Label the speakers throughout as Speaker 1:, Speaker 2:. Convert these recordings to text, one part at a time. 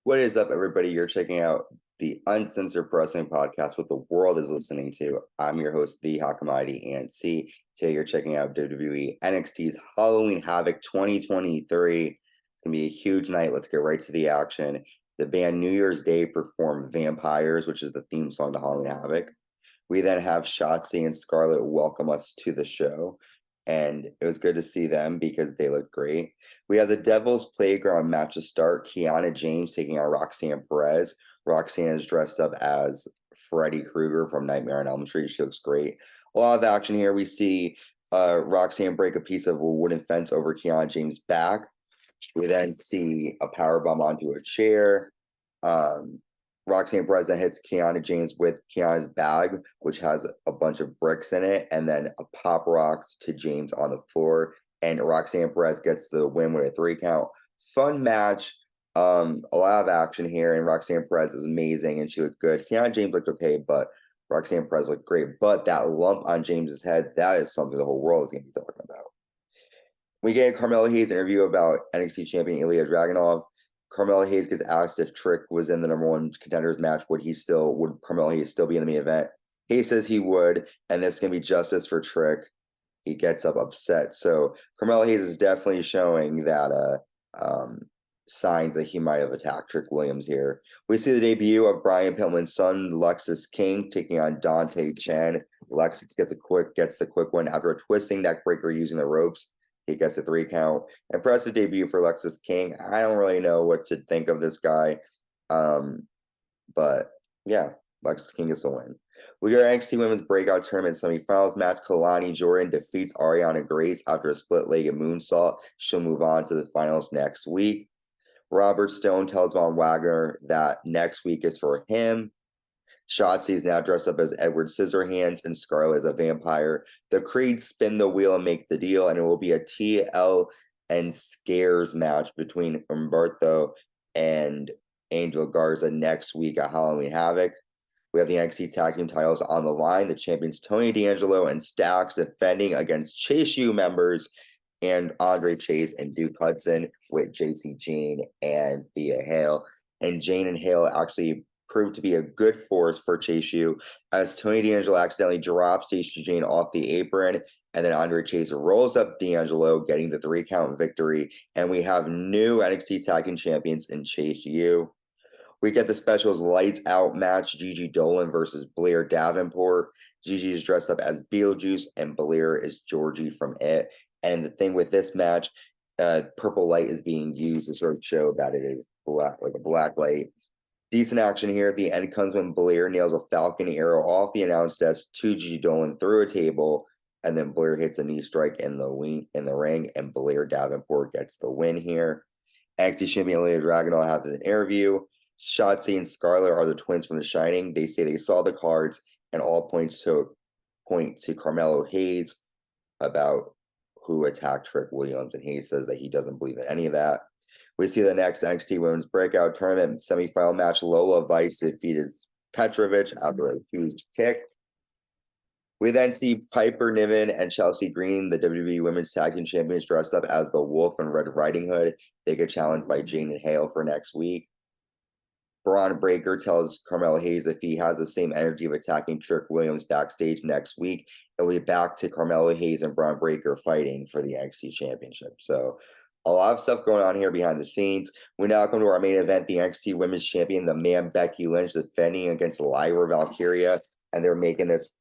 Speaker 1: What is up, everybody? You're checking out the Uncensored Wrestling Podcast, what the world is listening to. I'm your host, The Hakamadi and C. Today, you're checking out WWE NXT's Halloween Havoc 2023. It's going to be a huge night. Let's get right to the action. The band New Year's Day performed Vampires, which is the theme song to Halloween Havoc. We then have Shotzi and Scarlett welcome us to the show, and it was good to see them because they look great. We have the Devil's Playground match to start. Kiana James taking on Roxanne Perez. Roxanne is dressed up as Freddy Krueger from Nightmare on Elm Street. She looks great. A lot of action here. We see Roxanne break a piece of a wooden fence over Kiana James' back. We then see a powerbomb onto a chair. Roxanne Perez then hits Kiana James with Kiana's bag, which has a bunch of bricks in it, and then a pop rocks to James on the floor. And Roxanne Perez gets the win with a 3 count. Fun match. A lot of action here, and Roxanne Perez is amazing, and she looked good. Kiana James looked okay, but Roxanne Perez looked great. But that lump on James's head, that is something the whole world is going to be talking about. We get a Carmelo Hayes interview about NXT champion Ilya Dragunov. Carmelo Hayes gets asked if Trick was in the #1 contenders match, would Carmelo Hayes still be in the main event? Hayes says he would, and this can be justice for Trick. He gets up upset. So Carmelo Hayes is definitely showing that signs that he might have attacked Trick Williams here. We see the debut of Brian Pillman's son, Lexis King, taking on Dante Chen. Lexis gets the quick one after a twisting neck breaker using the ropes. He gets a 3 count. Impressive debut for Lexis King. I don't really know what to think of this guy. But yeah, Lexis King is the win. We got our NXT Women's Breakout Tournament semifinals match. Kelani Jordan defeats Arianna Grace after a split-legged moonsault. She'll move on to the finals next week. Robert Stone tells Von Wagner that next week is for him. Shotzi is now dressed up as Edward Scissorhands, and Scarlett is a vampire. The Creed spin the wheel and make the deal, and it will be a TL and Scares match between Humberto and Angel Garza next week at Halloween Havoc. We have the NXT Tag Team titles on the line. The champions Tony D'Angelo and Stackz defending against Chase U members and Andre Chase and Duke Hudson with JC Jane and Thea Hale. And Jane and Hale actually proved to be a good force for Chase U as Tony D'Angelo accidentally drops Chase Jane off the apron, and then Andre Chase rolls up D'Angelo, getting the 3 count victory. And we have new NXT Tag Team champions in Chase U. We get the specials Lights Out match, Gigi Dolan versus Blair Davenport. Gigi is dressed up as Beetlejuice, and Blair is Georgie from It. And the thing with this match, purple light is being used to sort of show that it is black, like a black light. Decent action here. At the end comes when Blair nails a Falcon arrow off the announce desk to Gigi Dolan through a table, and then Blair hits a knee strike in the ring, and Blair Davenport gets the win here. NXT champion Ilya Dragunov has an interview. Shotzi and Scarlett are the twins from The Shining. They say they saw the cards, and all point to Carmelo Hayes about who attacked Trick Williams, and Hayes says that he doesn't believe in any of that. We see the next NXT Women's Breakout Tournament semifinal match. Lola Vice defeats Petrovich after a huge kick. We then see Piper Niven and Chelsea Green, the WWE Women's Tag Team Champions, dressed up as the Wolf and Red Riding Hood. They get challenged by Jane and Hale for next week. Braun Breaker tells Carmelo Hayes if he has the same energy of attacking Trick Williams backstage next week, it'll be back to Carmelo Hayes and Braun Breaker fighting for the NXT Championship. So a lot of stuff going on here behind the scenes. We now come to our main event, the NXT Women's Champion, the man Becky Lynch, defending against Lyra Valkyria, and they're making this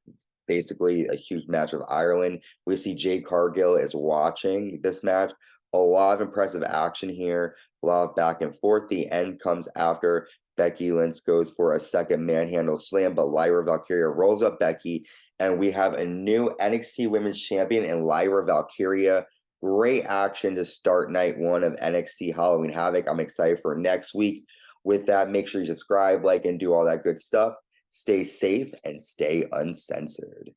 Speaker 1: basically a huge match of Ireland. We see Jade Cargill is watching this match. A lot of impressive action here, a lot of back and forth. The end comes after Becky Lynch goes for a second manhandle slam, but Lyra Valkyria rolls up Becky, and we have a new NXT Women's Champion in Lyra Valkyria. Great action to start night 1 of NXT Halloween Havoc. I'm excited for next week. With that, make sure you subscribe, like, and do all that good stuff. Stay safe and stay uncensored.